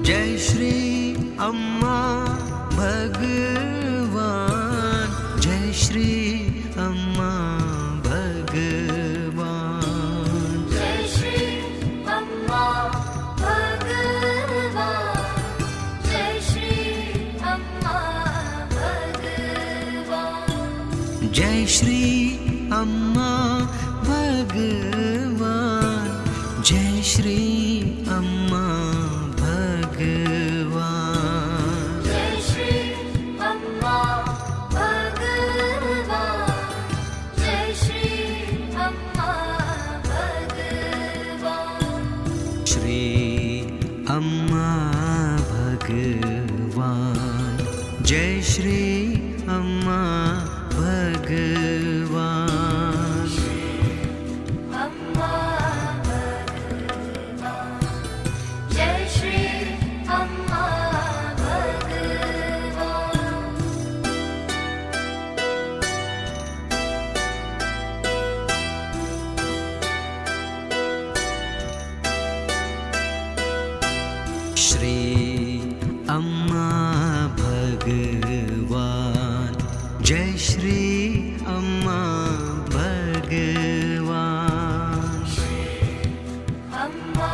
जय श्री अम्मा भगवान, जय श्री अम्मा भगवान, जय श्री अम्मा भगवान, जय श्री अम्मा भगवान, जय श्री अम्मा भगवान, जय श्री अम्मा भगवान, जय श्री अम्मा भगवान, जय श्री अम्मा भगवान, श्री अम्मा भगवान, जय श्री अम्मा भगवान, अम्मा भगवान, जय श्री अम्मा भगवान, श्री अम्मा भगवान, जय श्री अम्मा भगवान, अम्मा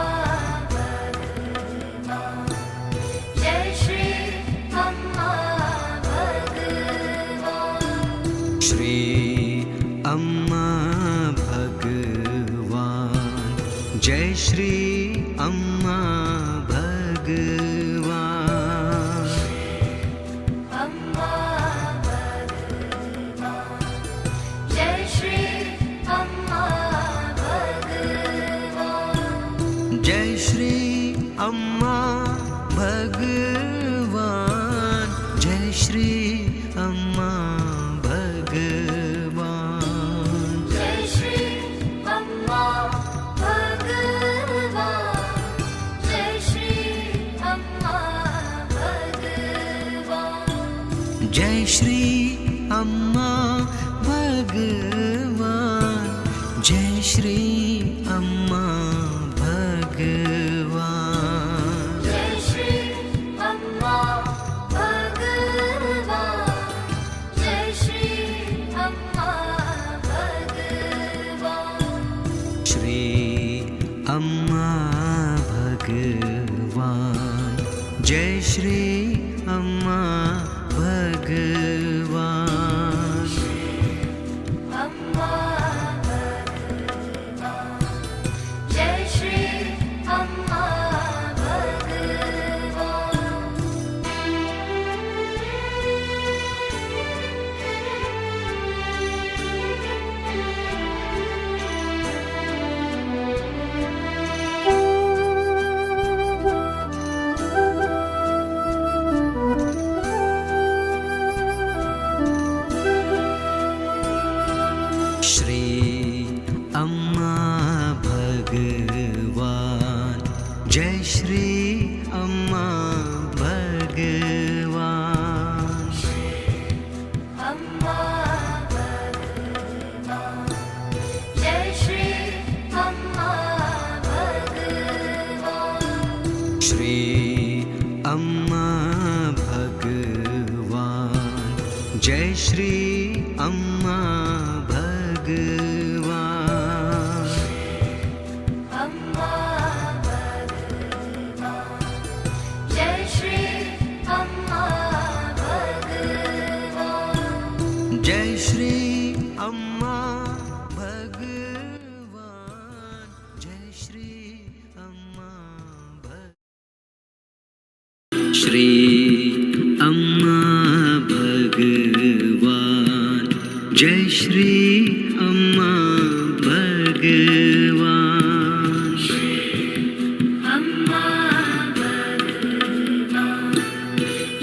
भगवान, जय श्री अम्मा भगवान, श्री अम्मा भगवान, जय श्री अम्मा भगवान, अम्मा भगवान, जय श्री अम्मा भगवान, जय श्री अम्मा भगवान, जय श्री अम्मा भगवान, जय श्री अम्मा भगवान, जय श्री अम्मा भगवान, जय श्री अम्मा भगवान, जय श्री अम्मा भगवान, जय श्री अम्मा भगवान, जय श्री अम्मा भगवान, श्री अम्मा भगवान, जय श्री अम्मा भगवान, अम्मा भगवान, जय श्री अम्मा भगवान, श्री अम्मा भगवान, जय श्री अम्मा भगवान, अम्मा भगवान, जय श्री अम्मा भगवान, श्री अम्मा भगवान, जय श्री अम्मा भगवान, अम्मा भगवान, जय श्री अम्मा भगवान, जय श्री अम्मा भगवान, जय श्री अम्मा श्री अम्मा भगवान, जय श्री अम्मा भगवान, अम्मा भगवान,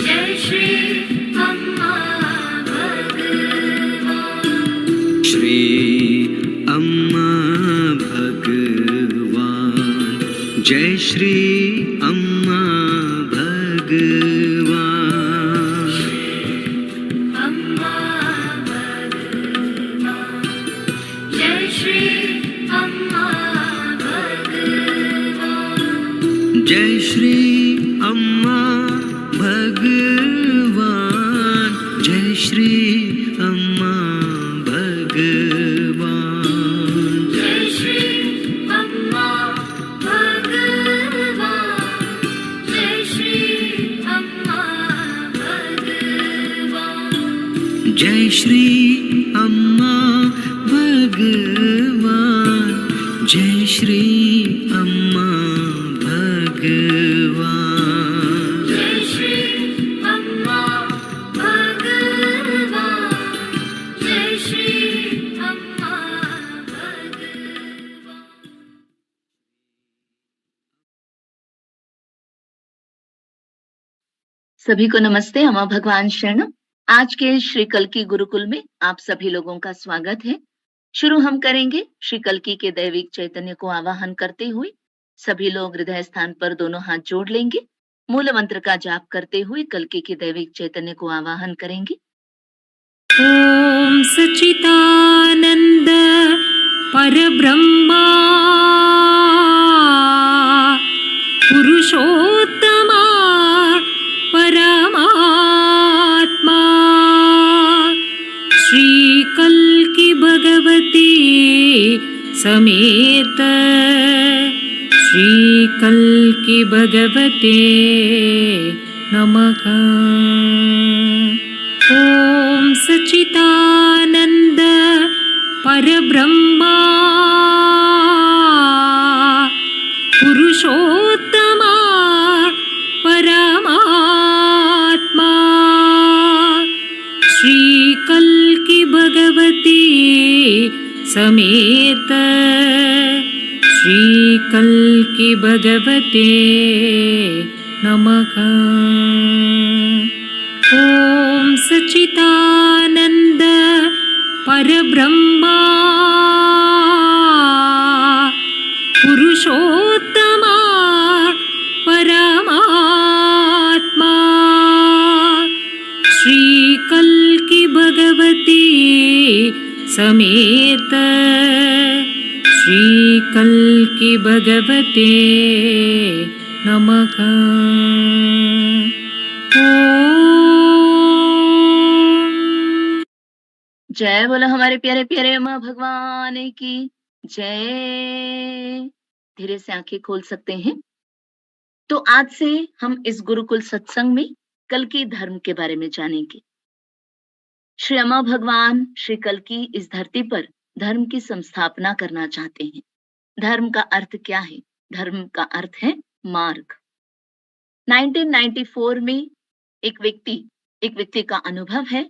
जय श्री अम्मा भगवान, श्री अम्मा भगवान, जय श्री अम्मा भगवान, अम्मा भगवान, जय श्री अम्मा भगवान, जय श्री अम्मा अम्मा भगवान, जय श्री अम्मा भगवान। जय श्री अम्मा भगवान, जय श्री अम्मा भगवान। सभी को नमस्ते, अम्मा भगवान शरणम। आज के श्री कल्की गुरुकुल में आप सभी लोगों का स्वागत है। शुरू हम करेंगे श्री कल्की के दैविक चैतन्य को आवाहन करते हुए। सभी लोग हृदय स्थान पर दोनों हाथ जोड़ लेंगे। मूल मंत्र का जाप करते हुए कल्की के दैविक चैतन्य को आवाहन करेंगे। ॐ सच्चिदानन्द परब्रह्मा पुरुषोत्तमा परमात्मा श्रीकल्की भगवती समेत श्रीकल्की भगवते नमः। ॐ सच्चिदानन्द परब्रह्मा पुरुषोत्तमा परमात्मा श्रीकल्की भगवती समेत श्रीकल्की भगवते नमः। ॐ सच्चिदानन्द परब्रह्मा पुरुषोत्तमा परमात्मा श्रीकल्की भगवती समेत श्रीकल्की भगवते नमः। जय बोलो हमारे प्यारे प्यारे अम्मा भगवान की जय। धीरे से आंखें खोल सकते हैं। तो आज से हम इस गुरुकुल सत्संग में कल्की धर्म के बारे में जानेंगे। श्री अम्मा भगवान श्री कल्की इस धरती पर धर्म की संस्थापना करना चाहते हैं। धर्म का अर्थ क्या है? धर्म का अर्थ है मार्ग। 1994 में एक व्यक्ति का अनुभव है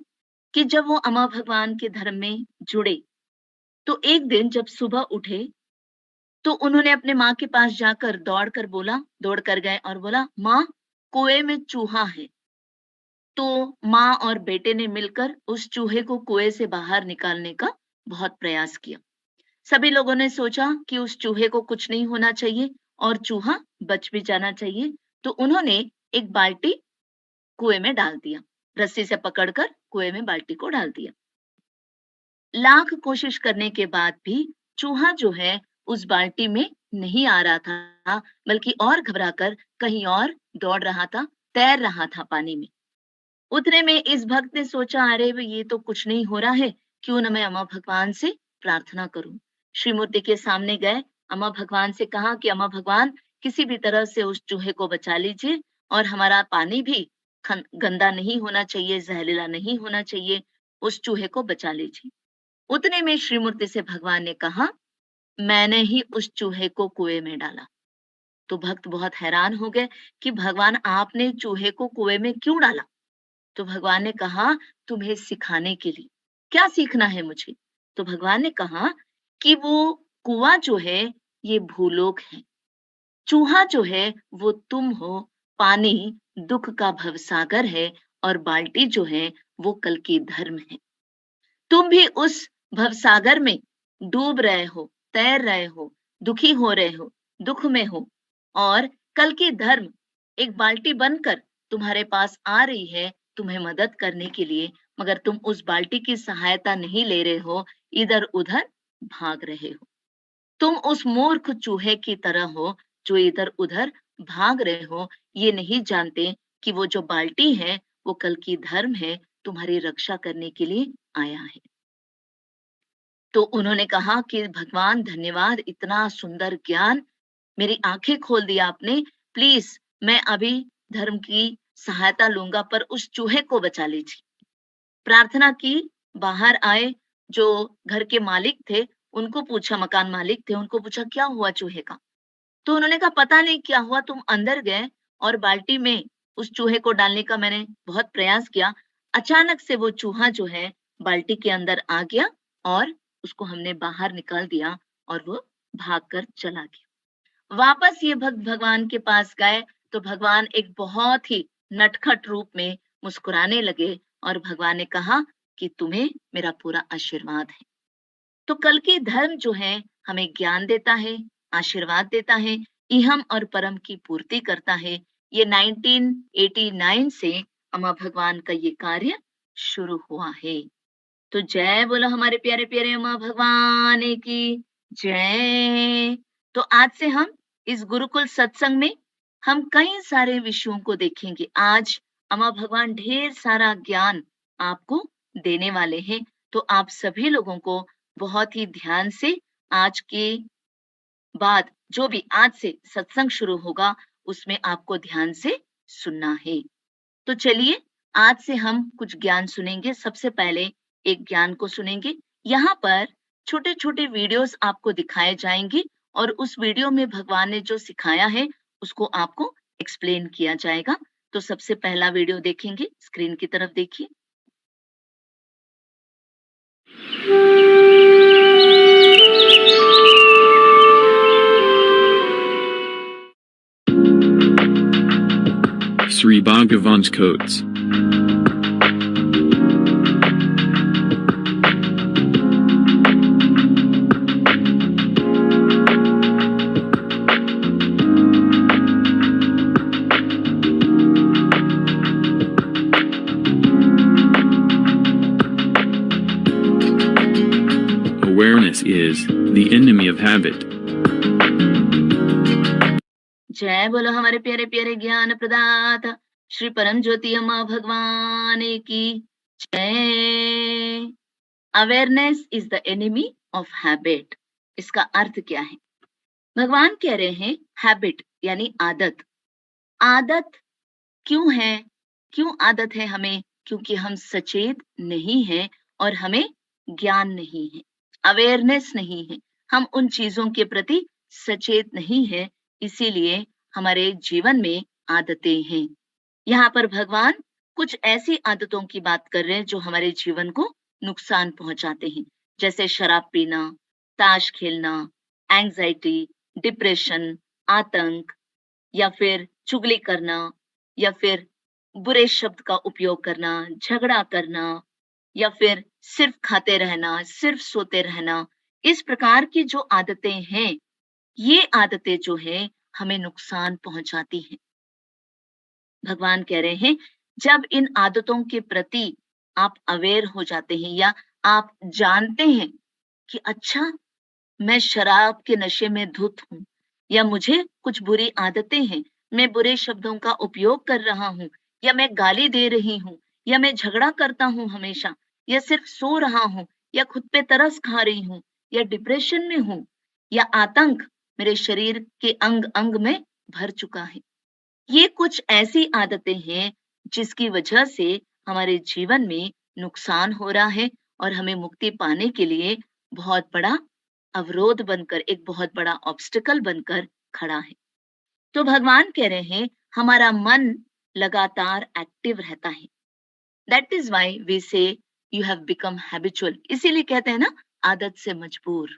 कि जब वो अम्मा भगवान के धर्म में जुड़े तो एक दिन जब सुबह उठे तो उन्होंने अपने माँ के पास जाकर दौड़ कर गए और बोला, माँ कुएं में चूहा है। तो माँ और बेटे ने मिलकर उस चूहे को कुएं से बाहर निकालने का बहुत प्रयास किया। सभी लोगों ने सोचा कि उस चूहे को कुछ नहीं होना चाहिए और चूहा बच भी जाना चाहिए। तो उन्होंने एक बाल्टी कुएं में डाल दिया, रस्सी से पकड़कर कुएं में बाल्टी को डाल दिया। लाख कोशिश करने के बाद भी चूहा जो है उस बाल्टी में नहीं आ रहा था, बल्कि और घबराकर कहीं और दौड़ रहा था, तैर रहा था पानी में। उतने में इस भक्त ने सोचा, अरे ये तो कुछ नहीं हो रहा है, क्यों न मैं अम्मा भगवान से प्रार्थना करूं। श्री मूर्ति के सामने गए, अम्मा भगवान से कहा कि अम्मा भगवान किसी भी तरह से उस चूहे को बचा लीजिए और हमारा पानी भी गंदा नहीं होना चाहिए, जहरीला नहीं होना चाहिए, उस चूहे को बचा लीजिए। उतने में श्री मूर्ति से भगवान ने कहा, मैंने ही उस चूहे को कुएं में डाला। तो भक्त बहुत हैरान हो गए कि भगवान आपने चूहे को कुएं में क्यों डाला? तो भगवान ने कहा, तुम्हें सिखाने के लिए। क्या सीखना है मुझे? तो भगवान ने कहा कि वो कुआं जो है ये भूलोक है, चूहा जो है वो तुम हो, पानी दुख का भवसागर है और बाल्टी जो है वो कल्की धर्म है। तुम भी उस भवसागर में डूब रहे हो, तैर रहे हो, दुखी हो रहे हो, दुख में हो, और कल्की धर्म एक बाल्टी बनकर तुम्हारे पास आ रही है तुम्हें मदद करने के लिए, मगर तुम उस बाल्टी की सहायता नहीं ले रहे हो, इधर उधर भाग रहे हो। तुम उस मूर्ख चूहे की तरह हो जो इधर उधर भाग रहे हो, ये नहीं जानते कि वो जो बाल्टी है वो कल्की धर्म है, तुम्हारी रक्षा करने के लिए आया है। तो उन्होंने कहा कि भगवान धन्यवाद, इतना सुंदर ज्ञान, मेरी आंखें खोल दिया आपने। प्लीज मैं अभी धर्म की सहायता लूंगा, पर उस चूहे को बचा लीजिए। प्रार्थना की बाहर आए, जो घर के मालिक थे, उनको पूछा, मकान मालिक थे, उनको पूछा क्या हुआ चूहे का? तो उन्होंने कहा पता नहीं क्या हुआ, तुम अंदर गए और बाल्टी में उस चूहे को डालने का मैंने बहुत प्रयास किया। अचानक से वो चूहा जो है बाल्टी के अंदर आ गया और उसको हमने बाहर निकाल दिया और वो भागकर चला गया। वापस ये भक्त भगवान के पास गए तो भगवान एक बहुत ही नटखट रूप में मुस्कुराने लगे और भगवान ने कहा कि तुम्हें मेरा पूरा आशीर्वाद है। तो कल की धर्म जो है हमें ज्ञान देता है, आशीर्वाद देता है, इहम और परम की पूर्ति करता है। ये 1989 से अम्मा भगवान का ये कार्य शुरू हुआ है। तो जय बोलो हमारे प्यारे प्यारे अम्मा भगवान की जय। तो आज से हम इस गुरुकुल सत्संग में हम कई सारे विषयों को देखेंगे। आज अम्मा भगवान ढेर सारा ज्ञान आपको देने वाले हैं। तो आप सभी लोगों को बहुत ही ध्यान से आज के बाद जो भी आज से सत्संग शुरू होगा उसमें आपको ध्यान से सुनना है। तो चलिए आज से हम कुछ ज्ञान सुनेंगे। सबसे पहले एक ज्ञान को सुनेंगे। यहाँ पर छोटे छोटे वीडियोस आपको दिखाए जाएंगे और उस वीडियो में भगवान ने जो सिखाया है उसको आपको एक्सप्लेन किया जाएगा। तो सबसे पहला वीडियो देखेंगे, स्क्रीन की तरफ देखिए। Sri Bhagavan's Codes. Awareness is the enemy of habit. जय बोलो हमारे प्यारे प्यारे ज्ञान प्रदाता श्री परम ज्योति अम्मा भगवान की जय। Awareness is the enemy of habit. इसका अर्थ क्या है? भगवान कह रहे हैं हैबिट यानी आदत। आदत क्यों है? क्यों आदत है हमें? क्योंकि हम सचेत नहीं है और हमें ज्ञान नहीं है, अवेयरनेस नहीं है, हम उन चीजों के प्रति सचेत नहीं है, इसीलिए हमारे जीवन में आदतें हैं। यहाँ पर भगवान कुछ ऐसी आदतों की बात कर रहे हैं जो हमारे जीवन को नुकसान पहुंचाते हैं, जैसे शराब पीना, ताश खेलना, एंजाइटी, डिप्रेशन, आतंक, या फिर चुगली करना, या फिर बुरे शब्द का उपयोग करना, झगड़ा करना, या फिर सिर्फ खाते रहना, सिर्फ सोते रहना। इस प्रकार की जो आदतें हैं, ये आदतें जो है हमें नुकसान पहुंचाती हैं। भगवान कह रहे हैं जब इन आदतों के प्रति आप अवेयर हो जाते हैं या आप जानते हैं कि अच्छा मैं शराब के नशे में धुत हूं, या मुझे कुछ बुरी आदतें हैं, मैं बुरे शब्दों का उपयोग कर रहा हूं, या मैं गाली दे रही हूं, या मैं झगड़ा करता हूं हमेशा, या सिर्फ सो रहा हूं, या खुद पे तरस खा रही हूं, या डिप्रेशन में हूं, या आतंक मेरे शरीर के अंग अंग में भर चुका है। ये कुछ ऐसी आदतें हैं जिसकी वजह से हमारे जीवन में नुकसान हो रहा है और हमें मुक्ति पाने के लिए बहुत बड़ा अवरोध बनकर, एक बहुत बड़ा ऑब्स्टिकल बनकर खड़ा है। तो भगवान कह रहे हैं हमारा मन लगातार एक्टिव रहता है। दैट इज वाई वी से यू हैव बिकम हैबिचुअल। इसीलिए कहते हैं ना आदत से मजबूर।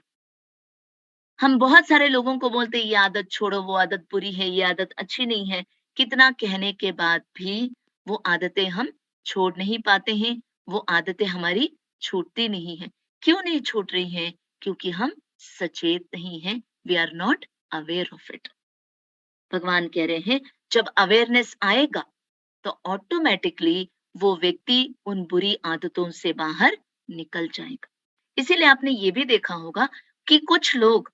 हम बहुत सारे लोगों को बोलते हैं ये आदत छोड़ो, वो आदत बुरी है, ये आदत अच्छी नहीं है। कितना कहने के बाद भी वो आदतें हम छोड़ नहीं पाते हैं, वो आदतें हमारी छूटती नहीं है। क्यों नहीं छूट रही हैं? क्योंकि हम सचेत नहीं हैं, we are not aware of it. भगवान कह रहे हैं जब अवेयरनेस आएगा तो ऑटोमेटिकली वो व्यक्ति उन बुरी आदतों से बाहर निकल जाएगा। इसीलिए आपने ये भी देखा होगा कि कुछ लोग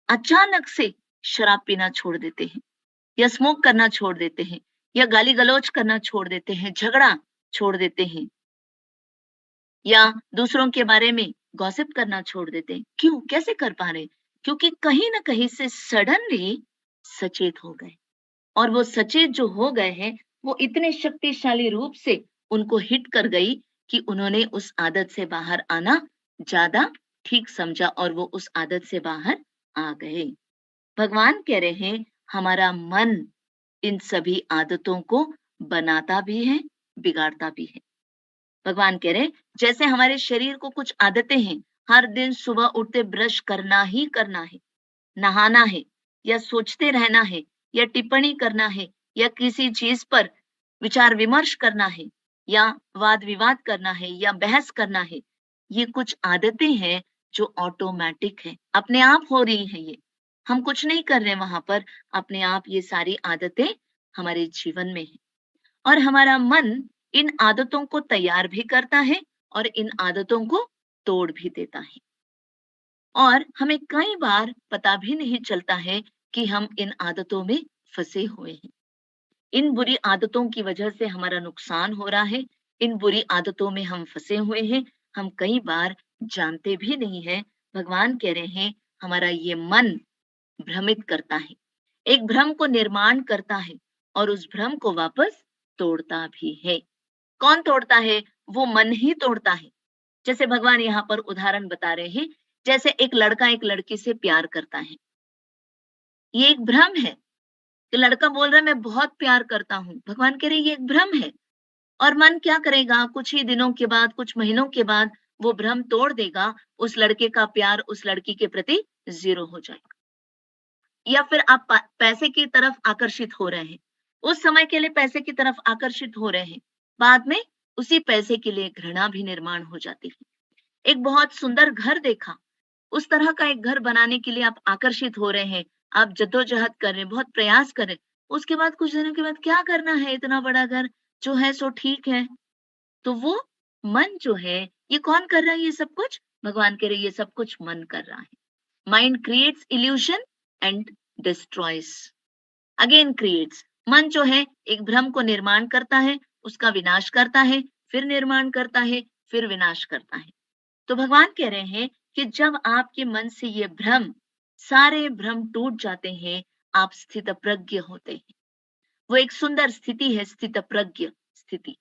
अचानक से शराब पीना छोड़ देते हैं, या स्मोक करना छोड़ देते हैं, या गाली गलौज करना छोड़ देते हैं, झगड़ा छोड़ देते हैं, या दूसरों के बारे में गॉसिप करना छोड़ देते हैं। क्यों? कैसे कर पा रहे? क्योंकि कहीं ना कहीं से सडनली सचेत हो गए, और वो सचेत जो हो गए हैं वो इतने शक्तिशाली रूप से उनको हिट कर गई कि उन्होंने उस आदत से बाहर आना ज्यादा ठीक समझा और वो उस आदत से बाहर आ गए। भगवान कह रहे हैं हमारा मन इन सभी आदतों को बनाता भी है, बिगाड़ता भी है। भगवान कह रहे जैसे हमारे शरीर को कुछ आदतें हैं, हर दिन सुबह उठते ब्रश करना ही करना है, नहाना है, या सोचते रहना है, या टिप्पणी करना है, या किसी चीज पर विचार विमर्श करना है, या वाद विवाद करना है, या बहस करना है। ये कुछ आदतें हैं जो ऑटोमेटिक है, अपने आप हो रही है। ये हम कुछ नहीं कर रहे वहां पर, अपने आप ये सारी आदतें हमारे जीवन में है। और हमारा मन इन आदतों को तैयार भी करता है और इन आदतों को तोड़ भी देता है। और हमें कई बार पता भी नहीं चलता है कि हम इन आदतों में फंसे हुए हैं। इन बुरी आदतों की वजह से हमारा नुकसान हो रहा है, इन बुरी आदतों में हम फंसे हुए हैं, हम कई बार जानते भी नहीं है। भगवान कह रहे हैं हमारा ये मन भ्रमित करता है, एक भ्रम को निर्माण करता है और उस भ्रम को वापस तोड़ता भी है। कौन तोड़ता है? वो मन ही तोड़ता है। जैसे भगवान यहाँ पर उदाहरण बता रहे हैं, जैसे एक लड़का एक लड़की से प्यार करता है। ये एक भ्रम है कि लड़का बोल रहा है मैं बहुत प्यार करता हूं। भगवान कह रहे ये एक भ्रम है। और मन क्या करेगा? कुछ ही दिनों के बाद, कुछ महीनों के बाद वो भ्रम तोड़ देगा, उस लड़के का प्यार उस लड़की के प्रति 0 हो जाएगा। या फिर आप पैसे की तरफ आकर्षित हो रहे हैं, उस समय के लिए पैसे की तरफ आकर्षित हो रहे हैं, बाद में उसी पैसे के लिए घृणा भी निर्माण हो जाती है। एक बहुत सुंदर घर देखा, उस तरह का एक घर बनाने के लिए आप आकर्षित हो रहे हैं, आप जद्दोजहद कर रहे हैं, बहुत प्रयास कर रहे हैं। उसके बाद कुछ दिनों के बाद क्या करना है, इतना बड़ा घर जो है सो ठीक है। तो वो मन जो है, ये कौन कर रहा है ये सब कुछ? भगवान कह रहे ये सब कुछ मन कर रहा है। Mind creates illusion and destroys again creates. मन जो है एक भ्रम को निर्माण करता है, उसका विनाश करता है, फिर निर्माण करता है, फिर विनाश करता है। तो भगवान कह रहे हैं कि जब आपके मन से ये भ्रम, सारे भ्रम टूट जाते हैं, आप स्थितप्रज्ञ होते हैं। वो एक सुंदर स्थिति है, स्थितप्रज्ञ स्थिति।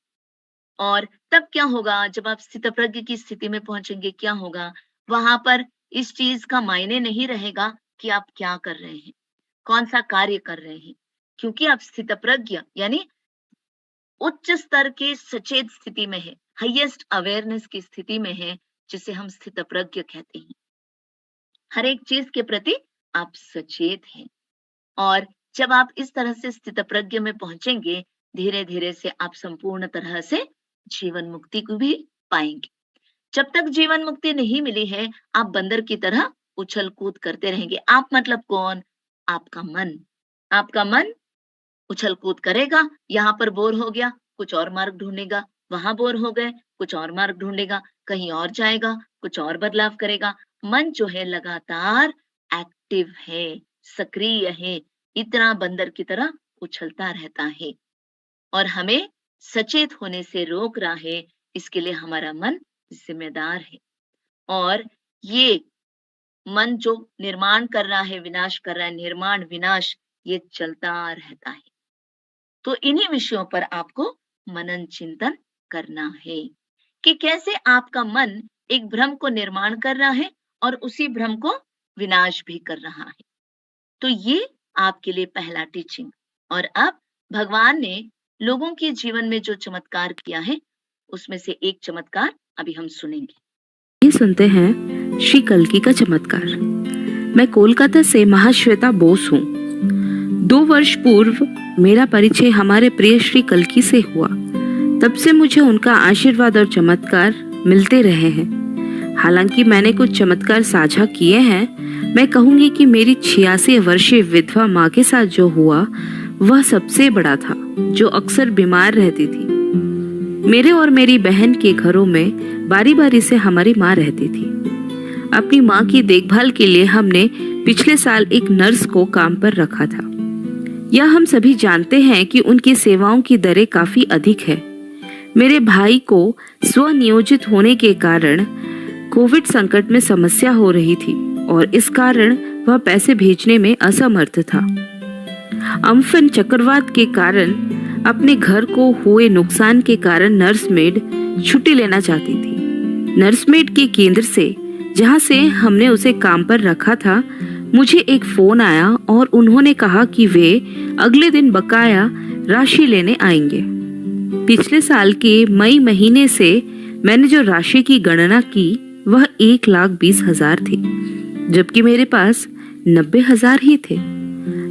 और तब क्या होगा? जब आप स्थितप्रज्ञ की स्थिति में पहुंचेंगे, क्या होगा? वहां पर इस चीज का मायने नहीं रहेगा कि आप क्या कर रहे हैं, कौन सा कार्य कर रहे हैं, क्योंकि आप स्थितप्रज्ञ यानी उच्च स्तर के सचेत स्थिति में है, हाईएस्ट अवेयरनेस की स्थिति में है, जिसे हम स्थितप्रज्ञ कहते हैं। हर एक चीज के प्रति आप सचेत हैं। और जब आप इस तरह से स्थितप्रज्ञ में पहुंचेंगे, धीरे धीरे से आप संपूर्ण तरह से जीवन मुक्ति को भी पाएंगे। जब तक जीवन मुक्ति नहीं मिली है, आप बंदर की तरह उछल कूद करते रहेंगे। आप मतलब कौन? आपका मन। आपका मन उछल कूद करेगा, यहाँ पर बोर हो गया, कुछ और मार्ग ढूंढेगा, वहां बोर हो गए, कुछ और मार्ग ढूंढेगा, कहीं और जाएगा, कुछ और बदलाव करेगा। मन जो है लगातार एक्टिव है, सक्रिय है, इतना बंदर की तरह उछलता रहता है और हमें सचेत होने से रोक रहा है। इसके लिए हमारा मन जिम्मेदार है। और ये मन जो निर्माण कर रहा है, विनाश कर रहा है, निर्माण विनाश ये चलता रहता है। तो इन्हीं विषयों पर आपको मनन चिंतन करना है कि कैसे आपका मन एक भ्रम को निर्माण कर रहा है और उसी भ्रम को विनाश भी कर रहा है। तो ये आपके लिए पहला टीचिंग। और अब भगवान ने लोगों के जीवन में जो चमत्कार किया है, उसमें से एक चमत्कार अभी हम सुनेंगे। ये सुनते हैं श्री कल्की का चमत्कार। मैं कोलकाता से महाश्वेता बोस हूँ। 2 वर्ष पूर्व मेरा परिचय हमारे प्रिय श्री कल्की से हुआ। तब से मुझे उनका आशीर्वाद और चमत्कार मिलते रहे हैं। हालांकि मैंने कुछ चमत्कार साझा किए हैं, मैं कहूंगी कि मेरी 86 वर्षीय विधवा माँ के साथ जो हुआ वह सबसे बड़ा था, जो अक्सर बीमार रहती थी। मेरे और मेरी बहन के घरों में बारी बारी से हमारी माँ रहती थी। अपनी माँ की देखभाल के लिए हमने पिछले साल एक नर्स को काम पर रखा था। यह हम सभी जानते हैं कि उनकी सेवाओं की दरें काफी अधिक है। मेरे भाई को स्वनियोजित होने के कारण कोविड संकट में समस्या हो रही थी और इस कारण वह पैसे भेजने में असमर्थ था। अम्फन चक्रवात के कारण अपने घर को हुए नुकसान के कारण नर्समेड छुट्टी लेना चाहती थी। नर्समेड के केंद्र से, जहां से हमने उसे काम पर रखा था, मुझे एक फोन आया और उन्होंने कहा कि वे अगले दिन बकाया राशि लेने आएंगे। पिछले साल के मई महीने से मैंने जो राशि की गणना की वह 1,20,000 थी, जबकि मेरे पास 90,000 ही थे।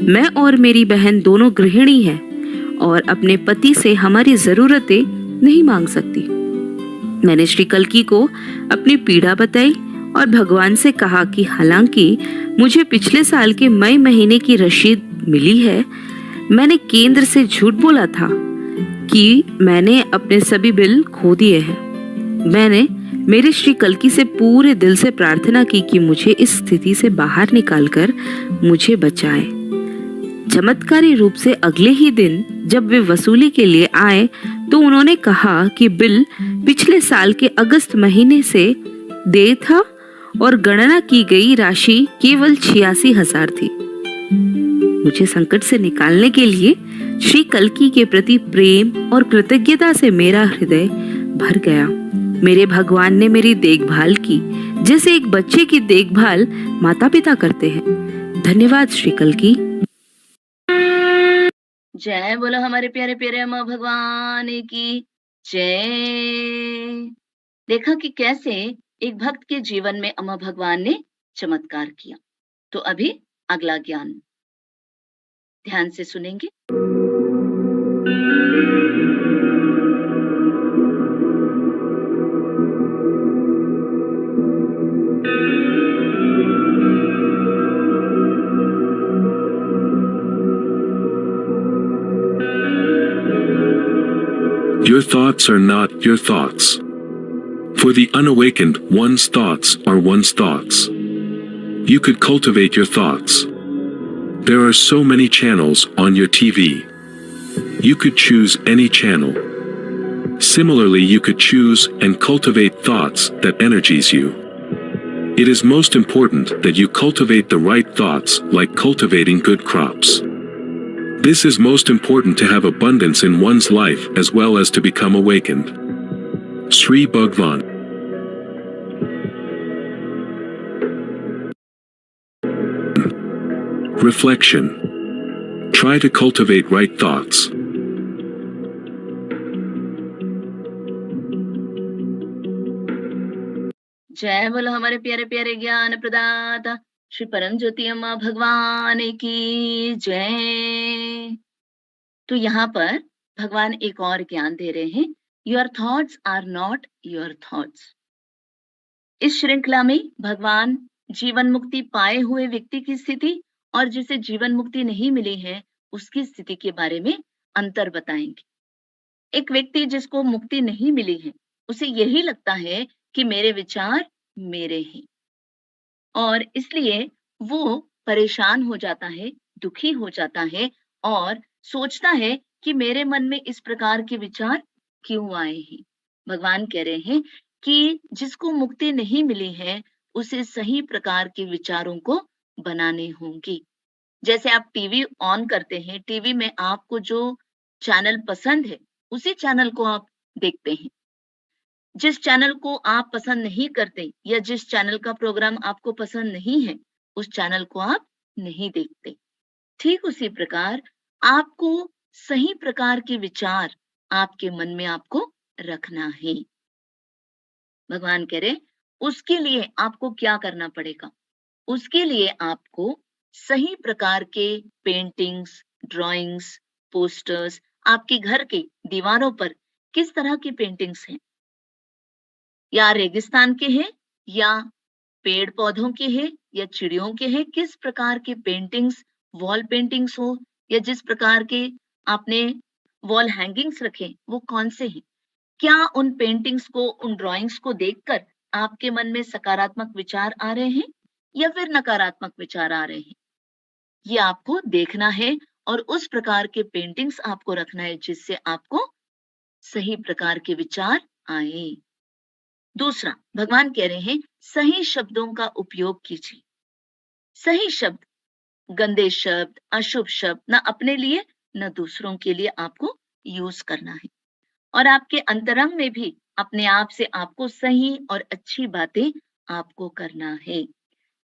मैं और मेरी बहन दोनों गृहिणी हैं और अपने पति से हमारी जरूरतें नहीं मांग सकती। मैंने श्री कल्की को अपनी पीड़ा बताई और भगवान से कहा कि हालांकि मुझे पिछले साल के मई महीने की रसीद मिली है, मैंने केंद्र से झूठ बोला था कि मैंने अपने सभी बिल खो दिए हैं। मैंने मेरे श्री कल्की से पूरे दिल से प्रार्थना की कि मुझे इस स्थिति से बाहर निकालकर मुझे बचाए। चमत्कारी रूप से अगले ही दिन जब वे वसूली के लिए आए तो उन्होंने कहा कि बिल पिछले साल के अगस्त महीने से देय था और गणना की गई राशि केवल 86,000 थी। मुझे संकट से निकालने के लिए श्री कल्की के प्रति प्रेम और कृतज्ञता से मेरा हृदय भर गया। मेरे भगवान ने मेरी देखभाल की, जैसे एक बच्चे की देखभाल माता पिता करते हैं। धन्यवाद श्री कल्की। जय बोलो हमारे प्यारे प्यारे अम्मा भगवान की जय। देखा कि कैसे एक भक्त के जीवन में अम्मा भगवान ने चमत्कार किया। तो अभी अगला ज्ञान ध्यान से सुनेंगे। Your thoughts are not your thoughts. For the unawakened, one's thoughts are one's thoughts. You could cultivate your thoughts. There are so many channels on your TV. You could choose any channel. Similarly, you could choose and cultivate thoughts that energize you. It is most important that you cultivate the right thoughts, like cultivating good crops. This is most important to have abundance in one's life as well as to become awakened. Sri Bhagwan. Reflection. Try to cultivate right thoughts. जय बोलो हमारे प्यारे प्यारे ज्ञान प्रदाता श्री परम ज्योति अम्मा भगवान की जय। तो यहाँ पर भगवान एक और ज्ञान दे रहे हैं, your thoughts are not your thoughts. इस श्रृंखला में भगवान जीवन मुक्ति पाए हुए व्यक्ति की स्थिति और जिसे जीवन मुक्ति नहीं मिली है उसकी स्थिति के बारे में अंतर बताएंगे। एक व्यक्ति जिसको मुक्ति नहीं मिली है उसे यही लगता है कि मेरे विचार मेरे हैं और इसलिए वो परेशान हो जाता है, दुखी हो जाता है और सोचता है कि मेरे मन में इस प्रकार के विचार क्यों आए हैं। भगवान कह रहे हैं कि जिसको मुक्ति नहीं मिली है उसे सही प्रकार के विचारों को बनाने होंगे। जैसे आप टीवी ऑन करते हैं, टीवी में आपको जो चैनल पसंद है उसी चैनल को आप देखते हैं। जिस चैनल को आप पसंद नहीं करते या जिस चैनल का प्रोग्राम आपको पसंद नहीं है उस चैनल को आप नहीं देखते। ठीक उसी प्रकार आपको सही प्रकार के विचार आपके मन में आपको रखना है। भगवान कह रहे उसके लिए आपको क्या करना पड़ेगा? उसके लिए आपको सही प्रकार के पेंटिंग्स, ड्राइंग्स, पोस्टर्स, आपके घर के दीवारों पर किस तरह की पेंटिंग्स हैं, या रेगिस्तान के हैं या पेड़ पौधों के हैं या चिड़ियों के हैं, किस प्रकार के पेंटिंग्स, वॉल पेंटिंग्स हो या जिस प्रकार के आपने वॉल हैंगिंग्स रखे वो कौन से हैं? क्या उन पेंटिंग्स को, उन ड्राइंग्स को देखकर आपके मन में सकारात्मक विचार आ रहे हैं या फिर नकारात्मक विचार आ रहे हैं? ये आपको देखना है और उस प्रकार के पेंटिंग्स आपको रखना है जिससे आपको सही प्रकार के विचार आए। दूसरा, भगवान कह रहे हैं सही शब्दों का उपयोग कीजिए। सही शब्द, गंदे शब्द, अशुभ शब्द न अपने लिए न दूसरों के लिए आपको यूज करना है और आपके अंतरंग में भी अपने आप से आपको सही और अच्छी बातें आपको करना है।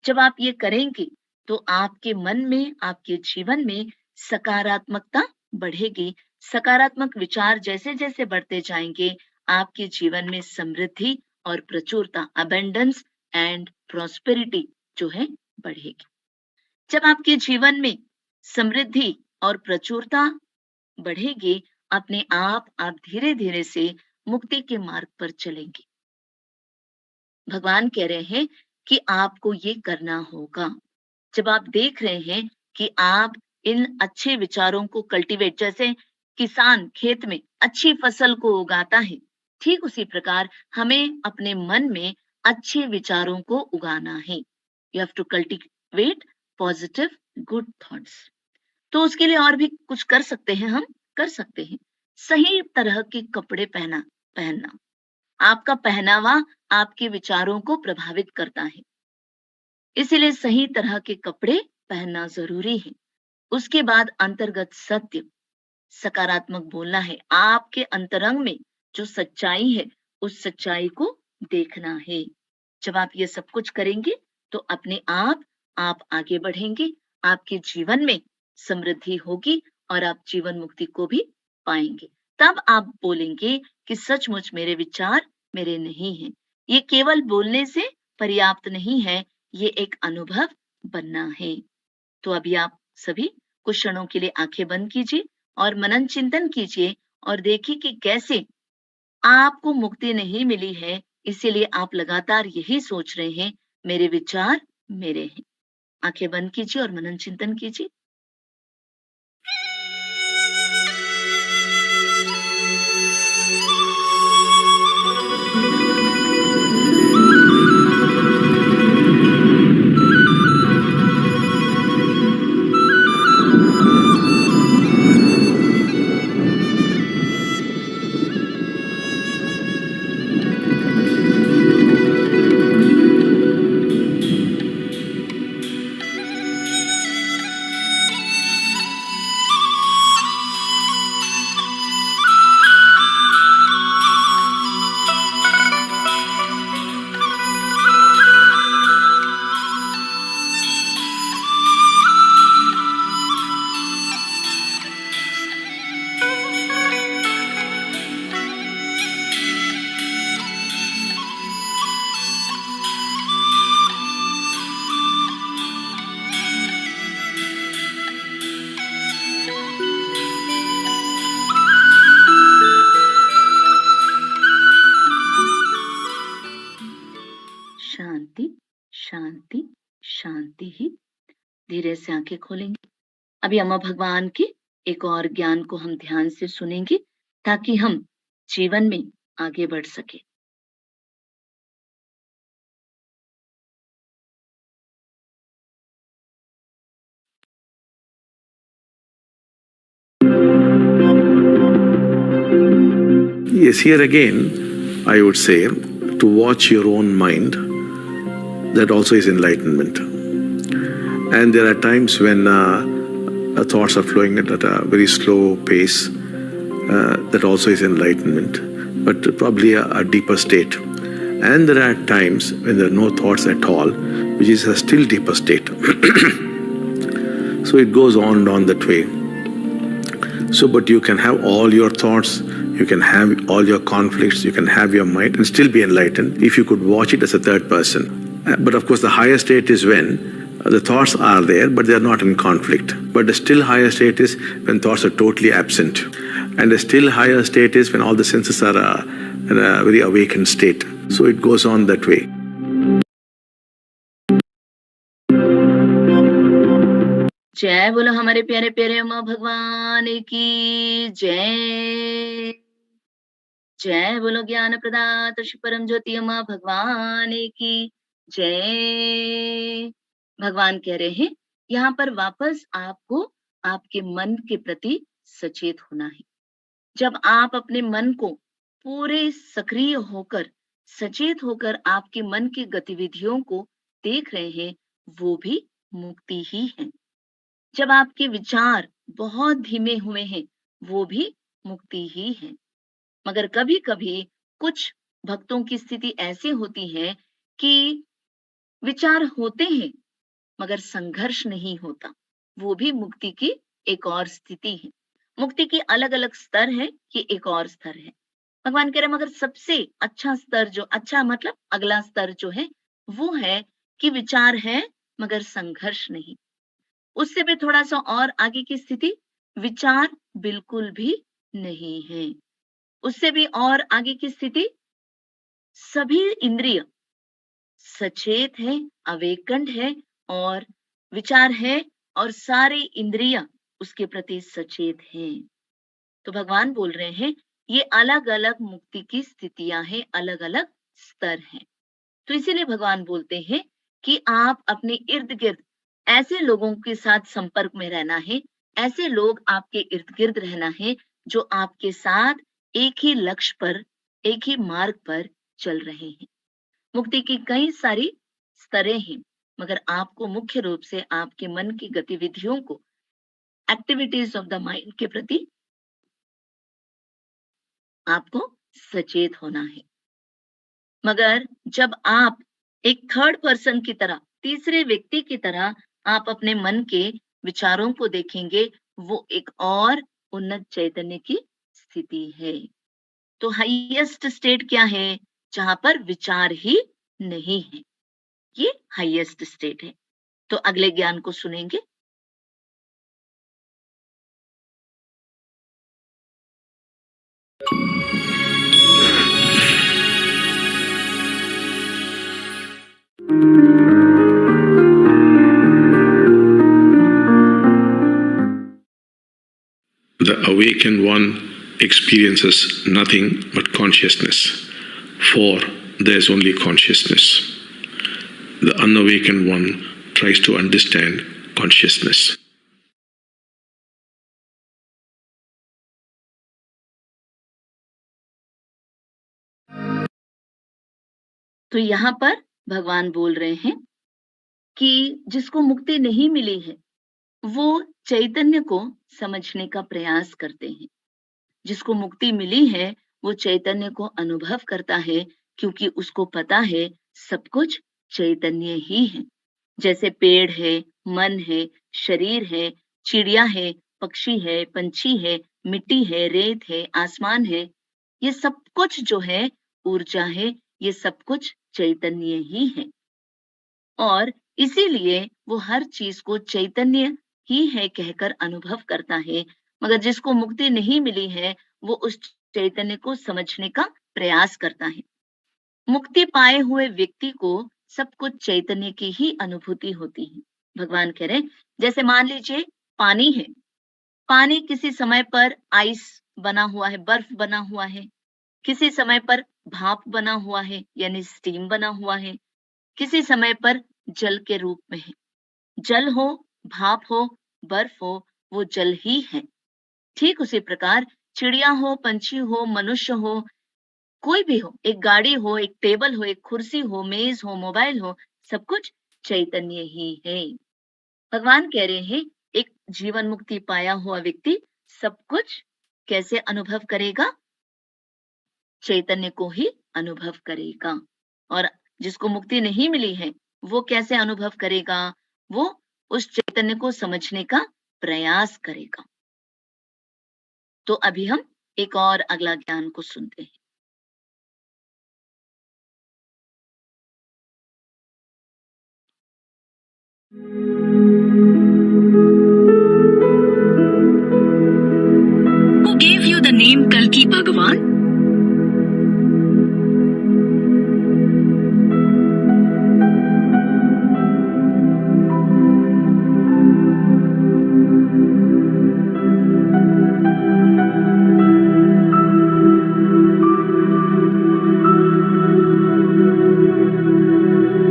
जब आप ये करेंगे तो आपके मन में, आपके जीवन में सकारात्मकता बढ़ेगी। सकारात्मक विचार जैसे जैसे बढ़ते जाएंगे, आपके जीवन में समृद्धि और प्रचुरता, अबेंडेंस एंड प्रॉस्पेरिटी जो है बढ़ेगी। जब आपके जीवन में समृद्धि और प्रचुरता बढ़ेगी, अपने आप धीरे धीरे से मुक्ति के मार्ग पर चलेंगे। भगवान कह रहे हैं कि आपको ये करना होगा। जब आप देख रहे हैं कि आप इन अच्छे विचारों को कल्टीवेट, जैसे किसान खेत में अच्छी फसल को उगाता है, ठीक उसी प्रकार हमें अपने मन में अच्छे विचारों को उगाना है। You have to cultivate positive good thoughts. तो उसके लिए और भी कुछ कर सकते हैं, हम कर सकते हैं सही तरह के कपड़े पहनना। आपका पहनावा आपके विचारों को प्रभावित करता है, इसीलिए सही तरह के कपड़े पहनना जरूरी है। उसके बाद अंतर्गत सत्य, सकारात्मक बोलना है। आपके अंतरंग में जो सच्चाई है, उस सच्चाई को देखना है। जब आप ये सब कुछ करेंगे तो अपने आप आगे बढ़ेंगे, आपके जीवन में समृद्धि होगी और आप जीवन मुक्ति को भी पाएंगे। तब आप बोलेंगे कि सचमुच मेरे विचार मेरे नहीं हैं। ये केवल बोलने से पर्याप्त नहीं है, ये एक अनुभव बनना है। तो अभी आप सभी कुछ क्षणों के लिए आंखें बंद कीजिए और मनन चिंतन कीजिए और देखिए कि कैसे आपको मुक्ति नहीं मिली है, इसीलिए आप लगातार यही सोच रहे हैं, मेरे विचार मेरे हैं। आंखें बंद कीजिए और मनन चिंतन कीजिए। शांति शांति शांति ही। धीरे से आंखें खोलेंगे। अभी अम्मा भगवान के एक और ज्ञान को हम ध्यान से सुनेंगे ताकि हम जीवन में आगे बढ़ सके। Yes, here again, I would say to watch your own mind. That also is enlightenment. And there are times when thoughts are flowing at a very slow pace. That also is enlightenment, but probably a deeper state. And there are times when there are no thoughts at all, which is a still deeper state. So it goes on and on that way. So, but you can have all your thoughts, you can have all your conflicts, you can have your mind and still be enlightened if you could watch it as a third person. But of course, the higher state is when the thoughts are there, but they are not in conflict. But the still higher state is when thoughts are totally absent. And the still higher state is when all the senses are in a very awakened state. So it goes on that way. जय बोलो हमारे प्यारे प्यारे अम्मा भगवान की जय। जय बोलो ज्ञान प्रदात श्री परम ज्योति अम्मा भगवान की जय। भगवान कह रहे हैं यहाँ पर वापस आपको आपके मन के प्रति सचेत होना है। जब आप अपने मन को पूरे सक्रिय होकर, सचेत होकर आपके मन की गतिविधियों को देख रहे हैं, वो भी मुक्ति ही है। जब आपके विचार बहुत धीमे हुए हैं, वो भी मुक्ति ही है। मगर कभी कभी कुछ भक्तों की स्थिति ऐसी होती है कि विचार होते हैं मगर संघर्ष नहीं होता, वो भी मुक्ति की एक और स्थिति है। मुक्ति की अलग अलग स्तर है, ये एक और स्तर है। भगवान कह रहे मगर सबसे अच्छा स्तर जो अच्छा मतलब अगला स्तर जो है वो है कि विचार है मगर संघर्ष नहीं। उससे भी थोड़ा सा और आगे की स्थिति, विचार बिल्कुल भी नहीं है। उससे भी और आगे की स्थिति, सभी इंद्रिय सचेत है, अवेकंड है और विचार है और सारे इंद्रिय उसके प्रति सचेत हैं। तो भगवान बोल रहे हैं ये अलग अलग मुक्ति की स्थितियां हैं, अलग अलग स्तर हैं। तो इसीलिए भगवान बोलते हैं कि आप अपने इर्द गिर्द ऐसे लोगों के साथ संपर्क में रहना है, ऐसे लोग आपके इर्द गिर्द रहना है जो आपके साथ एक ही लक्ष्य पर, एक ही मार्ग पर चल रहे हैं। मुक्ति की कई सारी स्तरें हैं मगर आपको मुख्य रूप से आपके मन की गतिविधियों को, एक्टिविटीज ऑफ द माइंड के प्रति आपको सचेत होना है। मगर जब आप एक थर्ड पर्सन की तरह, तीसरे व्यक्ति की तरह आप अपने मन के विचारों को देखेंगे, वो एक और उन्नत चैतन्य की स्थिति है। तो हाईएस्ट स्टेट क्या है? जहां पर विचार ही नहीं है, ये हाईएस्ट स्टेट है। तो अगले ज्ञान को सुनेंगे। The awakened one experiences nothing but consciousness, for there is only consciousness. The unawakened one tries to understand consciousness. तो यहाँ पर भगवान बोल रहे हैं कि जिसको मुक्ति नहीं मिली है वो चैतन्य को समझने का प्रयास करते हैं। जिसको मुक्ति मिली है वो चैतन्य को अनुभव करता है, क्योंकि उसको पता है सब कुछ चैतन्य ही है। जैसे पेड़ है, मन है, शरीर है, चिड़िया है, पक्षी है, पंछी है, मिट्टी है, रेत है, आसमान है, ये सब कुछ जो है ऊर्जा है, ये सब कुछ चैतन्य ही है। और इसीलिए वो हर चीज को चैतन्य ही है कहकर अनुभव करता है। मगर जिसको मुक्ति नहीं मिली है वो उस चैतन्य को समझने का प्रयास करता है। मुक्ति पाए हुए व्यक्ति को सब कुछ चैतन्य की ही अनुभूति होती है। भगवान कह रहे जैसे मान लीजिए पानी है, पानी किसी समय पर आइस बना हुआ है, बर्फ बना हुआ है, किसी समय पर भाप बना हुआ है यानी स्टीम बना हुआ है, किसी समय पर जल के रूप में है। जल हो, भाप हो, बर्फ हो, वो जल ही है। ठीक उसी प्रकार चिड़िया हो, पंछी हो, मनुष्य हो, कोई भी हो, एक गाड़ी हो, एक टेबल हो, एक कुर्सी हो, मेज हो, मोबाइल हो, सब कुछ चैतन्य ही है। भगवान कह रहे हैं एक जीवन मुक्ति पाया हुआ व्यक्ति सब कुछ कैसे अनुभव करेगा? चैतन्य को ही अनुभव करेगा। और जिसको मुक्ति नहीं मिली है वो कैसे अनुभव करेगा? वो उस चैतन्य को समझने का प्रयास करेगा। तो अभी हम एक और अगला ज्ञान को सुनते हैं। Who gave you the name Kalki Bhagavan?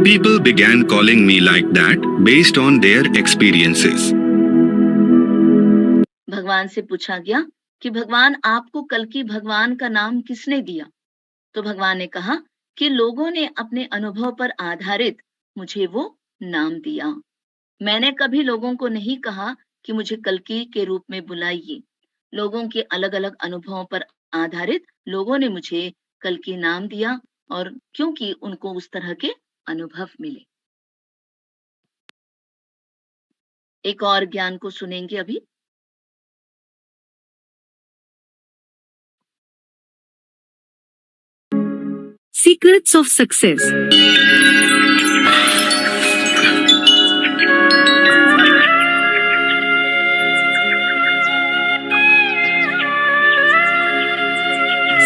People began calling me like that based on their experiences. भगवान से पूछा गया कि भगवान आपको कल्कि भगवान का नाम किसने दिया? तो भगवान ने कहा कि लोगों ने अपने अनुभव पर आधारित मुझे वो नाम दिया। मैंने कभी लोगों को नहीं कहा कि मुझे कल्कि के रूप में बुलाइए। लोगों के अलग अलग अनुभवों पर आधारित लोगों ने मुझे कल्कि नाम दिया, और क्योंकि उनको उस तरह के अनुभव मिले। एक और ज्ञान को सुनेंगे अभी। Secrets of Success.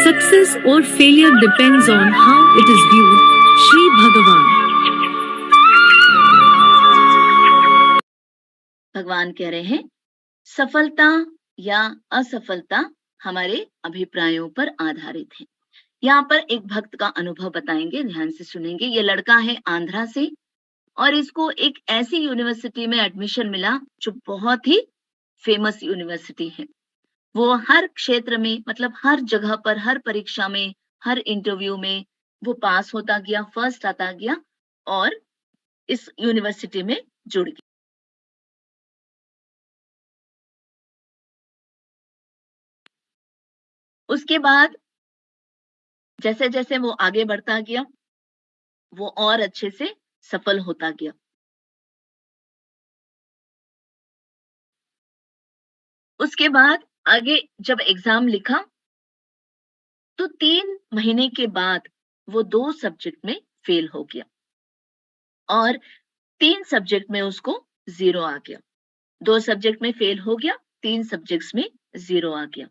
Success or failure depends on how it is viewed. Shri Bhagavan. भगवान कह रहे हैं सफलता या असफलता हमारे अभिप्रायों पर आधारित है। यहाँ पर एक भक्त का अनुभव बताएंगे, ध्यान से सुनेंगे। ये लड़का है आंध्रा से, और इसको एक ऐसी यूनिवर्सिटी में एडमिशन मिला जो बहुत ही फेमस यूनिवर्सिटी है। वो हर क्षेत्र में, मतलब हर जगह पर, हर परीक्षा में, हर इंटरव्यू में वो पास होता गया, फर्स्ट आता गया और इस यूनिवर्सिटी में जुड़ गया। उसके बाद जैसे जैसे वो आगे बढ़ता गया, वो और अच्छे से सफल होता गया। उसके बाद आगे जब एग्जाम लिखा तो 3 महीने के बाद वो 2 सब्जेक्ट में फेल हो गया और 3 सब्जेक्ट में उसको 0 आ गया। 2 सब्जेक्ट में फेल हो गया, 3 सब्जेक्ट्स में 0 आ गया।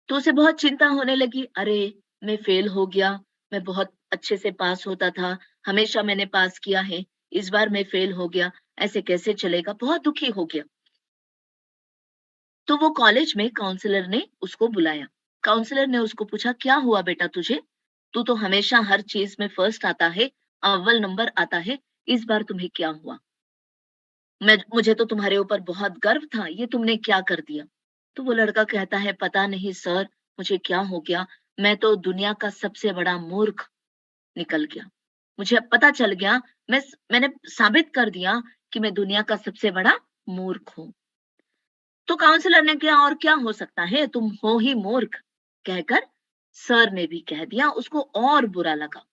तो उसे बहुत चिंता होने लगी, अरे मैं फेल हो गया, मैं बहुत अच्छे से पास होता था, हमेशा मैंने पास किया है, इस बार मैं फेल हो गया, ऐसे कैसे चलेगा। बहुत दुखी हो गया। तो वो कॉलेज में काउंसलर ने उसको बुलाया। काउंसलर ने उसको पूछा, क्या हुआ बेटा तुझे, तू तो हमेशा हर चीज में फर्स्ट आता है, अव्वल नंबर आता है, इस बार तुम्हें क्या हुआ। मुझे तो तुम्हारे ऊपर बहुत गर्व था, ये तुमने क्या कर दिया। तो वो लड़का कहता है, पता नहीं सर मुझे क्या हो गया, मैं तो दुनिया का सबसे बड़ा मूर्ख निकल गया। मुझे अब पता चल गया, मैंने साबित कर दिया कि मैं दुनिया का सबसे बड़ा मूर्ख हूं। तो काउंसलर ने कहा, और क्या हो सकता है, तुम हो ही मूर्ख, कहकर सर ने भी कह दिया। उसको और बुरा लगा।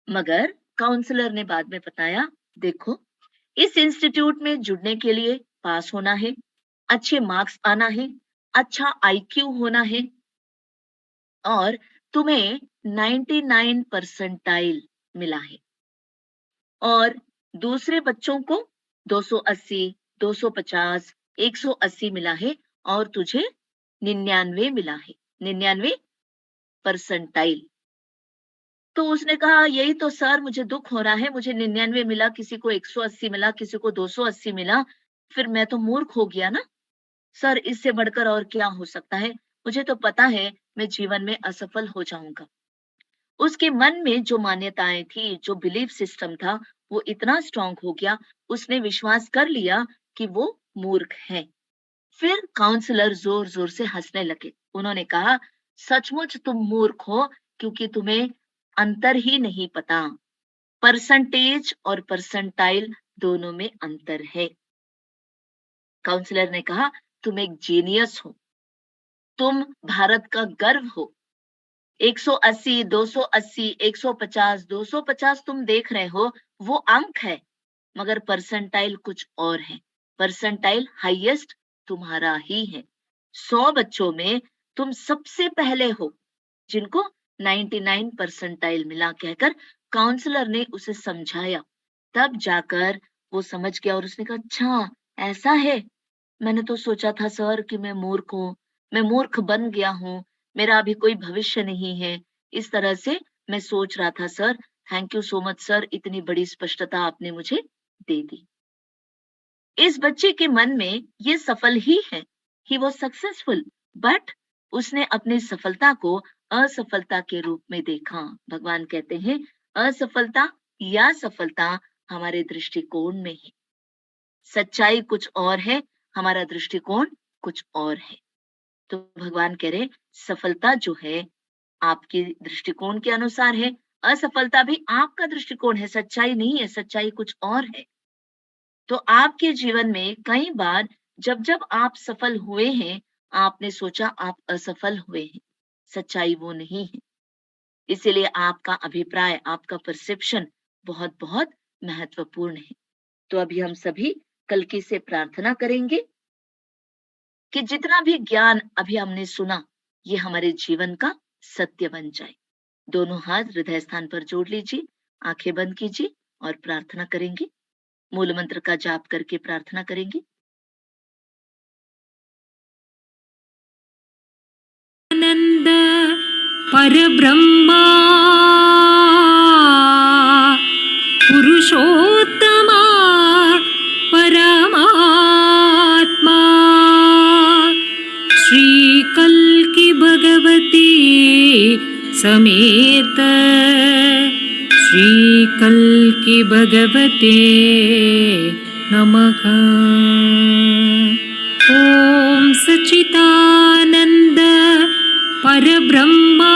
मगर काउंसलर ने बाद में बताया, देखो इस इंस्टीट्यूट में जुड़ने के लिए पास होना है, अच्छे मार्क्स आना है, अच्छा आईक्यू होना है, और तुम्हें 99 परसेंटाइल मिला है, और दूसरे बच्चों को 280, 250, 180 मिला है, और तुझे 99 मिला है, 99 परसेंटाइल। तो उसने कहा, यही तो सर मुझे दुख हो रहा है, मुझे 99 मिला, किसी को 180 मिला, किसी को 280 मिला, फिर मैं तो मूर्ख हो गया ना सर, इससे बढ़कर और क्या हो सकता है, मुझे तो पता है मैं जीवन में असफल हो जाऊंगा। उसके मन में जो मान्यताएं थी, जो बिलीफ सिस्टम था, वो इतना स्ट्रांग हो गया, उसने विश्वास कर लिया कि वो मूर्ख है। फिर काउंसलर जोर जोर से हंसने लगे। उन्होंने कहा, सचमुच तुम मूर्ख हो, क्योंकि तुम्हें अंतर ही नहीं पता, परसेंटेज और परसेंटाइल दोनों में अंतर है। काउंसलर ने कहा, तुम एक जीनियस हो, तुम भारत का गर्व हो। 180, 280, 150, 250 तुम देख रहे हो, वो अंक है, मगर परसेंटाइल कुछ और है। परसेंटाइल हाईएस्ट तुम्हारा ही है। 100 बच्चों में तुम सबसे पहले हो जिनको 99 परसेंटाइल मिला, कहकर काउंसलर ने उसे समझाया। तब जाकर वो समझ गया और उसने कहा, अच्छा ऐसा है, मैंने तो सोचा था सर कि मैं मूर्ख हूँ, मैं मूर्ख बन गया हूँ, मेरा अभी कोई भविष्य नहीं है, इस तरह से मैं सोच रहा था sir. Thank you so much sir, इतनी बड़ी स्पष्टता आपने मुझे दे दी। इस बच्चे के मन में ये सफल ही है, ही वाज सक्सेसफुल, बट उसने अपनी सफलता को असफलता के रूप में देखा। भगवान कहते हैं, असफलता या सफलता हमारे दृष्टिकोण में है। सच्चाई कुछ और है, हमारा दृष्टिकोण कुछ और है। तो भगवान कह रहे, सफलता जो है आपके दृष्टिकोण के अनुसार है, असफलता भी आपका दृष्टिकोण है, सच्चाई नहीं है, सच्चाई कुछ और है। तो आपके जीवन में कई बार जब जब आप सफल हुए हैं, आपने सोचा आप असफल हुए हैं। सच्चाई वो नहीं है। इसीलिए आपका अभिप्राय, आपका परसेप्शन बहुत बहुत महत्वपूर्ण है। तो अभी हम सभी कल्कि से प्रार्थना करेंगे कि जितना भी ज्ञान अभी हमने सुना, ये हमारे जीवन का सत्य बन जाए। दोनों हाथ हृदय स्थान पर जोड़ लीजिए, आंखें बंद कीजिए और प्रार्थना करेंगे। मूल मंत्र का जाप करके प्रार्थना करेंगे। आनंद परब्रह्मा पुरुषोत्तमा परमात्मा श्री कल्कि भगवती समेत श्री कल्कि भगवते नमः। ओम सच्चिदानंद परब्रह्मा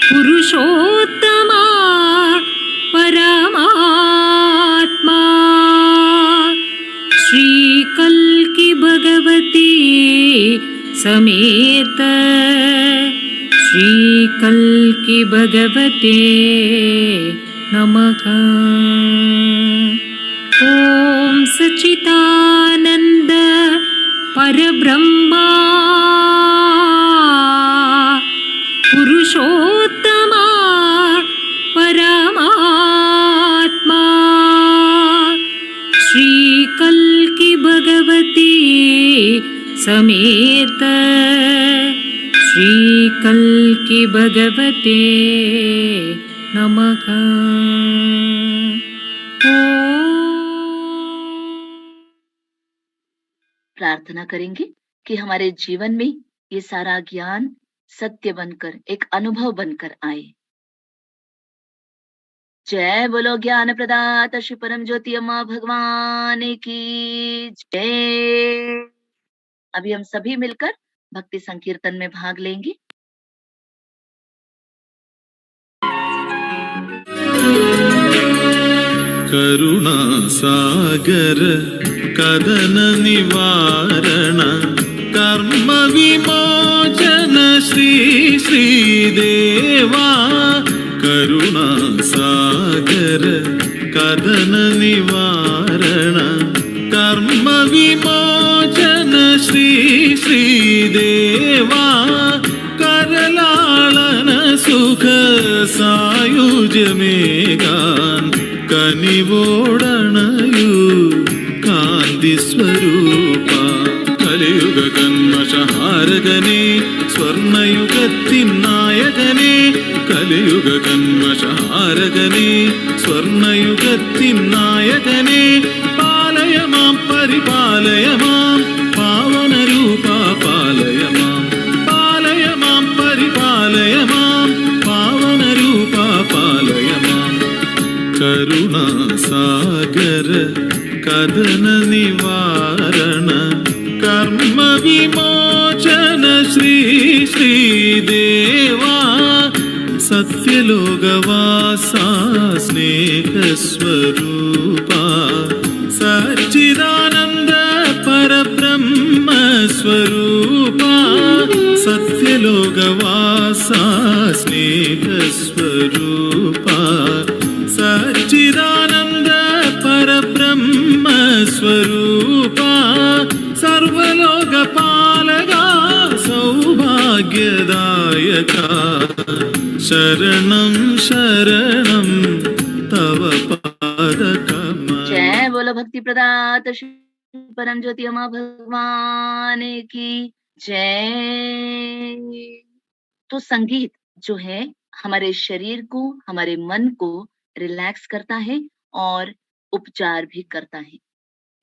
पुरुषोत्तमा परमात्मा श्री कल्कि भगवती समेत श्री कल्कि भगवते नमः। ओम सच्चिदानंद परब्रह्मा पुरुषोत्तमा परमात्मा श्री कल्कि भगवती समेत श्री कल्कि भगवते नमः। प्रार्थना करेंगे कि हमारे जीवन में ये सारा ज्ञान सत्य बनकर, एक अनुभव बनकर आए। जय बोलो ज्ञान प्रदाता श्री परम ज्योति अम्मा भगवान की जय। अभी हम सभी मिलकर भक्ति संकीर्तन में भाग लेंगे। करुणा सागर कदन निवारण कर्म विमोचन श्री श्रीदेवा। करुणा सागर कदन निवारण कर्म विमोचन श्री श्रीदेवा। करलालन सुख सायुज मेगान कनिवोडणयु कांति स्वरूपा। कलियुग कन्मषहारगने स्वर्णयुगत्तिन्नायकने। कलियुग कन्मषहारगने स्वर्णयुगत्तिन्नायकने। पालय मां परिपालय मां पावनरूपा। पालय मां परिपालय मां पावनरूपा। पालय मां करुणा सागर कदन निवारण कर्म विमोचन श्री श्रीदेवा। सत्यलोकवासा स्नेह स्वरूपा। सच्चिदानंद परब्रह्म स्वरूपा। सत्यलोकवासा स्नेह स्वरूपा। सच्चिदानंद परब्रह्म स्वरूपा। सर्वलोकपालका सौभाग्यदायका। शरणं शरणं तव पादकमल। जय बोलो भक्ति प्रदाता श्री परम ज्योति अम्मा भगवान की जय। तो संगीत जो है हमारे शरीर को, हमारे मन को रिलैक्स करता है और उपचार भी करता है।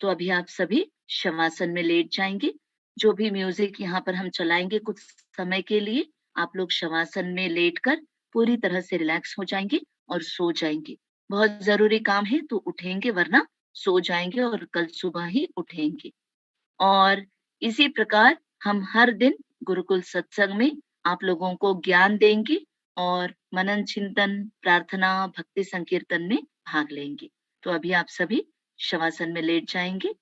तो अभी आप सभी शवासन में लेट जाएंगे। जो भी म्यूजिक यहाँ पर हम चलाएंगे कुछ समय के लिए, आप लोग शवासन में लेटकर पूरी तरह से रिलैक्स हो जाएंगे और सो जाएंगे। बहुत जरूरी काम है तो उठेंगे, वरना सो जाएंगे और कल सुबह ही उठेंगे। और इसी प्रकार हम हर दिन गुरुकुल सत्संग में आप लोगों को ज्ञान देंगे और मनन चिंतन, प्रार्थना, भक्ति संकीर्तन में भाग लेंगे। तो अभी आप सभी शवासन में लेट जाएंगे